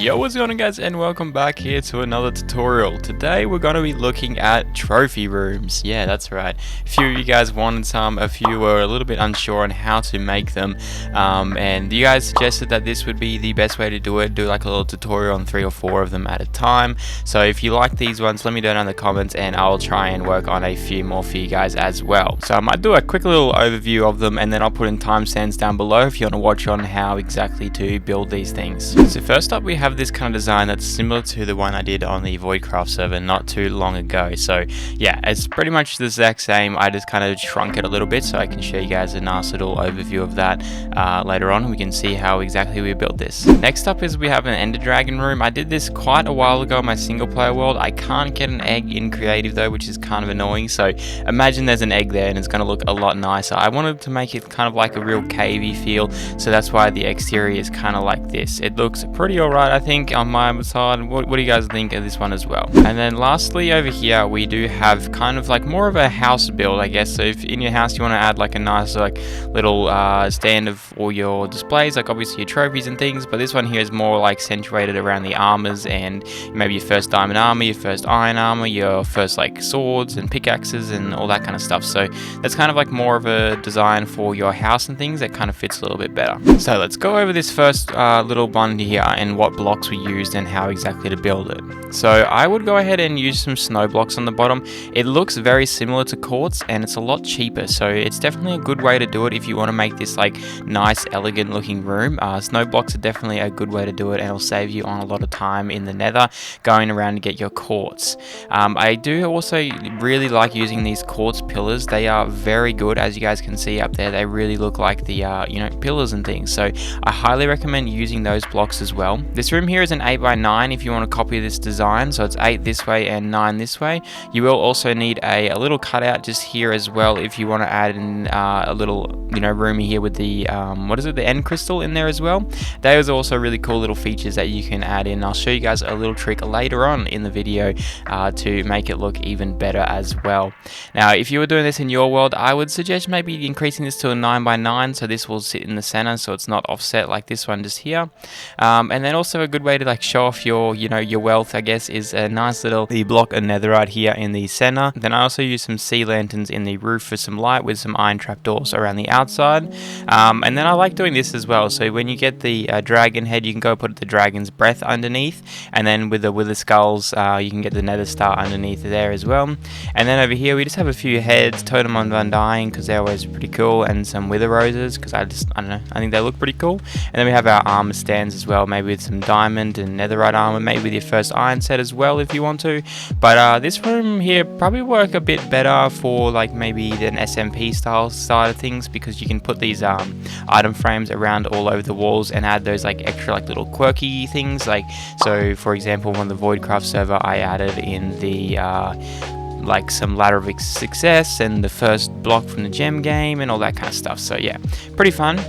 Yo, what's going on guys, and welcome back here to another tutorial. Today we're going to be looking at trophy rooms. Yeah, that's right. A few of you guys wanted some, a few were a little bit unsure on how to make them, and you guys suggested that this would be the best way to do it. Do like a little tutorial on 3 or 4 of them at a time. So if you like these ones, let me know down in the comments and I'll try and work on a few more for you guys as well. So I might do a quick little overview of them, and then I'll put in timestamps down below if you want to watch on how exactly to build these things. So first up we have this kind of design that's similar to the one I did on the Voidcraft server not too long ago. So yeah, it's pretty much the exact same. I just kind of shrunk it a little bit so I can show you guys a nice little overview of that later on. We can see how exactly we built this. Next up is we have an Ender Dragon room. I did this quite a while ago in my single player world. I can't get an egg in creative though, which is kind of annoying. So imagine there's an egg there and it's going to look a lot nicer. I wanted to make it kind of like a real cavey feel, so that's why the exterior is kind of like this. It looks pretty alright, I think, on my side. What do you guys think of this one as well? And then lastly over here we do have kind of like more of a house build, I guess. So if in your house you want to add like a nice like little stand of all your displays, like obviously your trophies and things, but this one here is more like accentuated around the armors and maybe your first diamond armor, your first iron armor, your first like swords and pickaxes and all that kind of stuff. So that's kind of like more of a design for your house and things that kind of fits a little bit better. So let's go over this first little one here and what blocks we used and how exactly to build it. So I would go ahead and use some snow blocks on the bottom. It looks very similar to quartz and it's a lot cheaper, so it's definitely a good way to do it if you want to make this like nice elegant looking room. Snow blocks are definitely a good way to do it, and it'll save you on a lot of time in the nether going around to get your quartz. I do also really like using these quartz pillars. They are very good, as you guys can see up there. They really look like the pillars and things, so I highly recommend using those blocks as well. This room here is an 8x9 if you want to copy this design, so it's 8 this way and 9 this way. You will also need a little cutout just here as well if you want to add in a little room here with the the end crystal in there as well. Those are also really cool little features that you can add in. I'll show you guys a little trick later on in the video to make it look even better as well. Now if you were doing this in your world, I would suggest maybe increasing this to a 9x9 so this will sit in the center so it's not offset like this one just here. And then also a good way to like show off your your wealth, I guess, is a nice little block of netherite here in the center. Then I also use some sea lanterns in the roof for some light with some iron trapdoors around the outside. And then I like doing this as well, so when you get the dragon head, you can go put the dragon's breath underneath, and then with the skulls you can get the nether star underneath there as well. And then over here we just have a few heads, totem on undying because they're always pretty cool, and some wither roses because I don't know, I think they look pretty cool. And then we have our armor stands as well, maybe with some diamond and netherite armor, maybe with your first iron set as well if you want to. But this room here probably work a bit better for like maybe an SMP style side of things, because you can put these item frames around all over the walls and add those like extra like little quirky things. Like, so for example, on the Voidcraft server I added in the like some ladder of success and the first block from the gem game and all that kind of stuff. So yeah, pretty fun.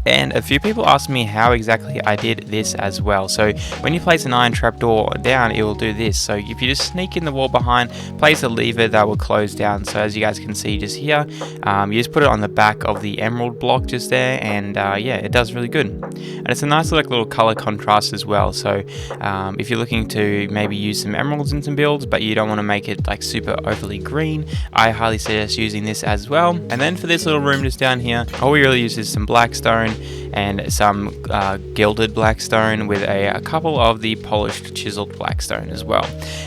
And a few people asked me how exactly I did this as well. So when you place an iron trapdoor down, it will do this. So if you just sneak in the wall behind, place a lever, that will close down. So as you guys can see just here, you just put it on the back of the emerald block just there, and yeah, it does really good. And it's a nice little color contrast as well. So if you're looking to maybe use some emeralds in some builds, but you don't want to make it like super overly green, I highly suggest using this as well. And then for this little room just down here, all we really use is some blackstone and some gilded blackstone with a couple of the polished chiseled blackstone as well.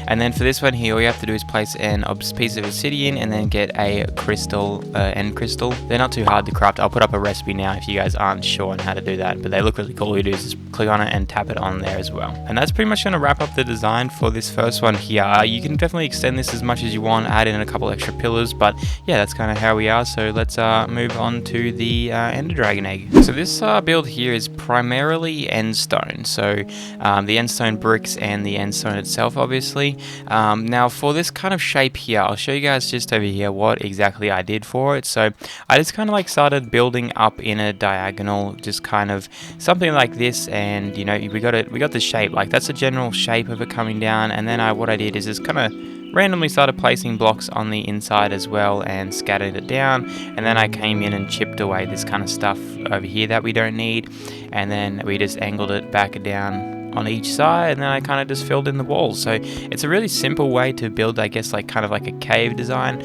And then for this one here, all you have to do is place a piece of obsidian and then get a crystal, end crystal. They're not too hard to craft. I'll put up a recipe now if you guys aren't sure on how to do that, but they look really cool. All you do is just click on it and tap it on there as well. And that's pretty much going to wrap up the design for this first one here. You can definitely extend this as much as you want, add in a couple extra pillars, but yeah, that's kind of how we are. So let's move on to the Ender Dragon egg. So this build here is primarily endstone, so the endstone bricks and the endstone itself obviously. Now for this kind of shape here, I'll show you guys just over here what exactly I did for it. So I just kind of like started building up in a diagonal, just kind of something like this, and we got the shape, like that's the general shape of it coming down. And then what I did is just kind of randomly started placing blocks on the inside as well and scattered it down, and then I came in and chipped away this kind of stuff over here that we don't need, and then we just angled it back down on each side, and then I kind of just filled in the walls. So it's a really simple way to build, I guess, like kind of like a cave design.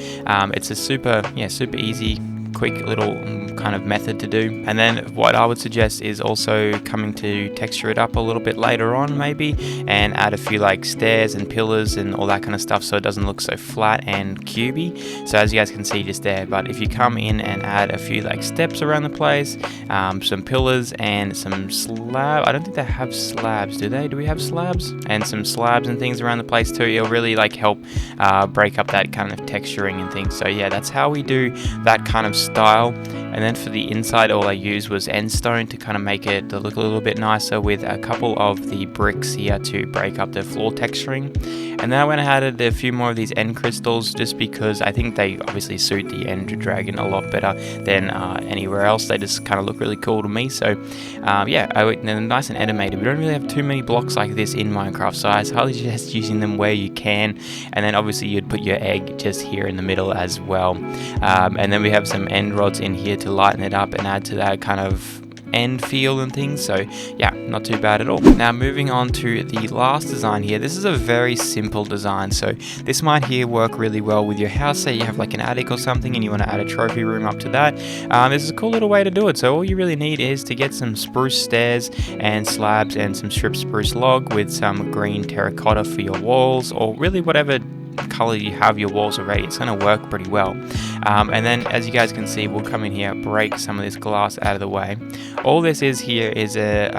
It's a super easy, quick little kind of method to do. And then what I would suggest is also coming to texture it up a little bit later on maybe, and add a few like stairs and pillars and all that kind of stuff, so it doesn't look so flat and cubey. So as you guys can see just there, but if you come in and add a few like steps around the place, some pillars and some slab, I don't think they have slabs, do they? Do we have slabs? And some slabs and things around the place too, it'll really like help break up that kind of texturing and things. So yeah, that's how we do that kind of style. And then for the inside, all I used was end stone to kind of make it look a little bit nicer, with a couple of the bricks here to break up the floor texturing. And then I went ahead and added a few more of these end crystals, just because I think they obviously suit the Ender Dragon a lot better than anywhere else. They just kind of look really cool to me. So yeah, they're nice and animated. We don't really have too many blocks like this in Minecraft, so I highly suggest using them where you can. And then obviously you'd put your egg just here in the middle as well. And then we have some end rods in here to lighten it up and add to that kind of end feel and things. So yeah, not too bad at all. Now moving on to the last design here. This is a very simple design, so this might here work really well with your house. Say you have like an attic or something and you want to add a trophy room up to that. This is a cool little way to do it. So all you really need is to get some spruce stairs and slabs and some stripped spruce log with some green terracotta for your walls, or really whatever color you have your walls already. It's going to work pretty well. And then as you guys can see, we'll come in here, break some of this glass out of the way. All this is here is a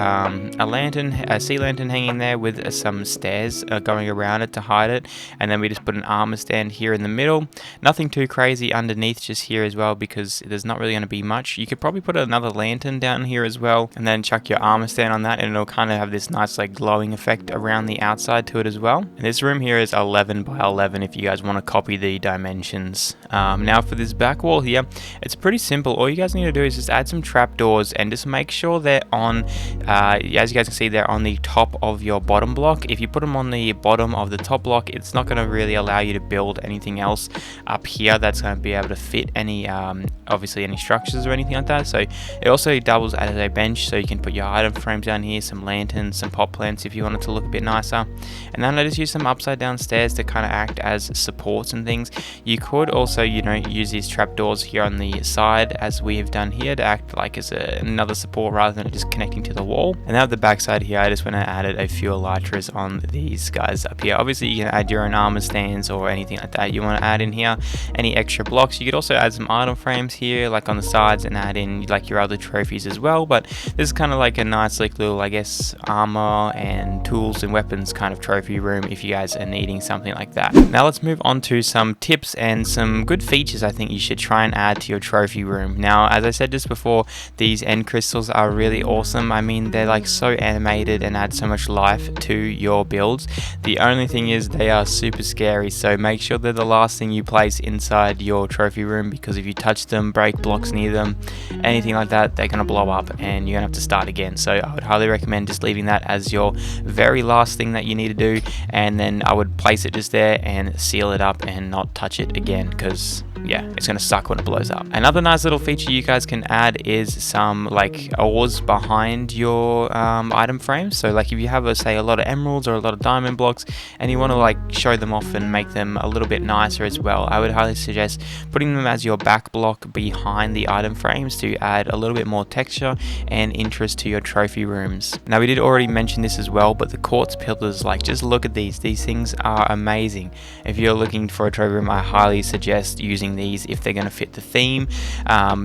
lantern, a sea lantern hanging there with some stairs going around it to hide it. And then we just put an armor stand here in the middle. Nothing too crazy underneath, just here as well, because there's not really going to be much. You could probably put another lantern down here as well, and then chuck your armor stand on that, and it'll kind of have this nice like glowing effect around the outside to it as well. And this room here is 11 by 11 if you guys want to copy the dimensions. Now for this back wall here, it's pretty simple. All you guys need to do is just add some trapdoors and just make sure they're on, as you guys can see, they're on the top of your bottom block. If you put them on the bottom of the top block, it's not going to really allow you to build anything else up here that's going to be able to fit any, obviously any structures or anything like that. So it also doubles as a bench, so you can put your item frames down here, some lanterns, some pot plants if you want it to look a bit nicer. And then I just use some upside down stairs to kind of act as supports and things. You could also, you know, use these trapdoors here on the side, as we have done here, to act like as another support rather than just connecting to the wall. And now at the back side here, I just went and added a few elytras on these guys up here. Obviously you can add your own armor stands or anything like that you want to add in here, any extra blocks. You could also add some item frames here like on the sides and add in like your other trophies as well, but this is kind of like a nice like little, I guess, armor and tools and weapons kind of trophy room if you guys are needing something like that. Now let's move on to some tips and some good features I think you should try and add to your trophy room. Now, as I said just before, these end crystals are really awesome. I mean, they're like so animated and add so much life to your builds. The only thing is they are super scary, so make sure they're the last thing you place inside your trophy room, because if you touch them, break blocks near them, anything like that, they're going to blow up and you're going to have to start again. So I would highly recommend just leaving that as your very last thing that you need to do, and then I would place it just there and seal it up and not touch it again, because yeah, it's going to suck when it blows up. Another nice little feature you guys can add is some like ores behind your item frames. So like if you have say a lot of emeralds or a lot of diamond blocks and you want to like show them off and make them a little bit nicer as well, I would highly suggest putting them as your back block behind the item frames to add a little bit more texture and interest to your trophy rooms. Now we did already mention this as well, but the quartz pillars, like just look at these things are amazing. If you're looking for a trophy room, I highly suggest using these if they're going to fit the theme.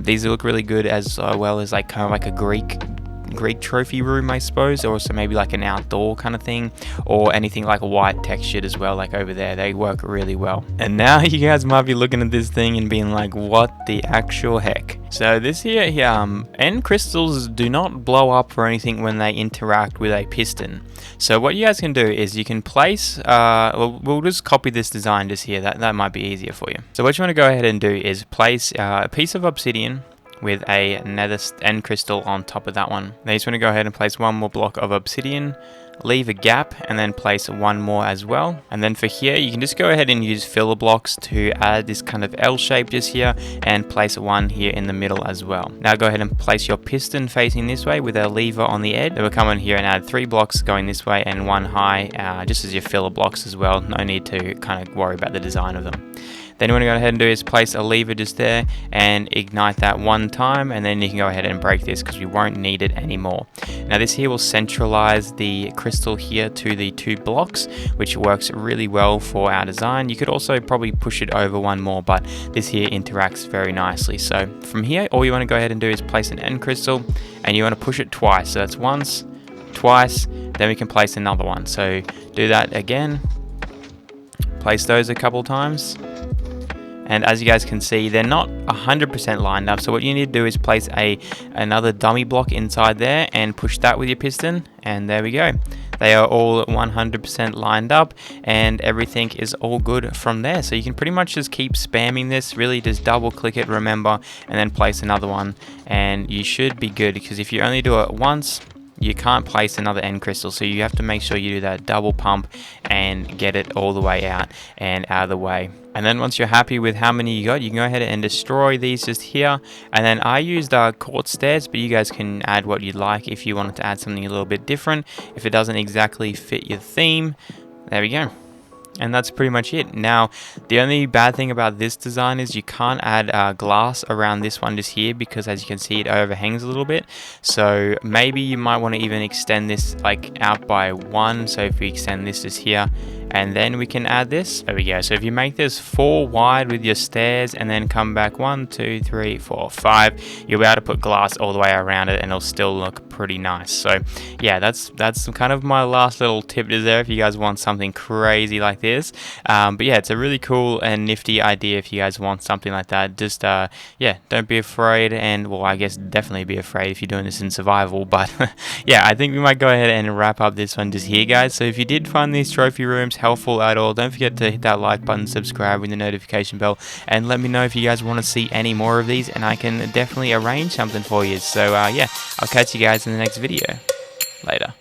These look really good, as well as like kind of like a Greek trophy room, I suppose, or also maybe like an outdoor kind of thing, or anything like white textured as well, like over there. They work really well. And now you guys might be looking at this thing and being like, what the actual heck? So this here, end crystals do not blow up or anything when they interact with a piston. So what you guys can do is you can place, we'll just copy this design just here, that might be easier for you. So what you want to go ahead and do is place a piece of obsidian with a nether end crystal on top of that one. Now you just want to go ahead and place one more block of obsidian, leave a gap, and then place one more as well. And then for here, you can just go ahead and use filler blocks to add this kind of L shape just here, and place one here in the middle as well. Now go ahead and place your piston facing this way with a lever on the edge. Then we'll come in here and add 3 blocks going this way and 1 high, just as your filler blocks as well. No need to kind of worry about the design of them. Then you want to go ahead and do is place a lever just there and ignite that 1 time, and then you can go ahead and break this because we won't need it anymore. Now this here will centralize the crystal here to the 2 blocks, which works really well for our design. You could also probably push it over 1 more, but this here interacts very nicely. So from here, all you want to go ahead and do is place an end crystal, and you want to push it twice. So that's once, twice, then we can place another one. So do that again, place those a couple times. And as you guys can see, they're not 100% lined up. So what you need to do is place another dummy block inside there and push that with your piston. And there we go. They are all 100% lined up and everything is all good from there. So you can pretty much just keep spamming this. Really just double click it, remember, and then place another one. And you should be good, because if you only do it once, you can't place another end crystal, so you have to make sure you do that double pump and get it all the way out and out of the way. And then once you're happy with how many you got, you can go ahead and destroy these just here. And then I used quartz stairs, but you guys can add what you'd like if you wanted to add something a little bit different. If it doesn't exactly fit your theme, there we go. And that's pretty much it. Now, the only bad thing about this design is you can't add glass around this one just here, because as you can see, it overhangs a little bit. So maybe you might want to even extend this like out by 1. So if we extend this just here, and then we can add this. There we go. So if you make this 4 wide with your stairs and then come back 1, 2, 3, 4, 5, you'll be able to put glass all the way around it and it'll still look pretty nice. So yeah, that's kind of my last little tip is there if you guys want something crazy like this. But yeah, it's a really cool and nifty idea if you guys want something like that. Just yeah, don't be afraid, and well, I guess definitely be afraid if you're doing this in survival. But yeah, I think we might go ahead and wrap up this one just here, guys. So if you did find these trophy rooms helpful at all, don't forget to hit that like button, subscribe with the notification bell, and let me know if you guys want to see any more of these, and I can definitely arrange something for you. So yeah, I'll catch you guys in the next video. Later.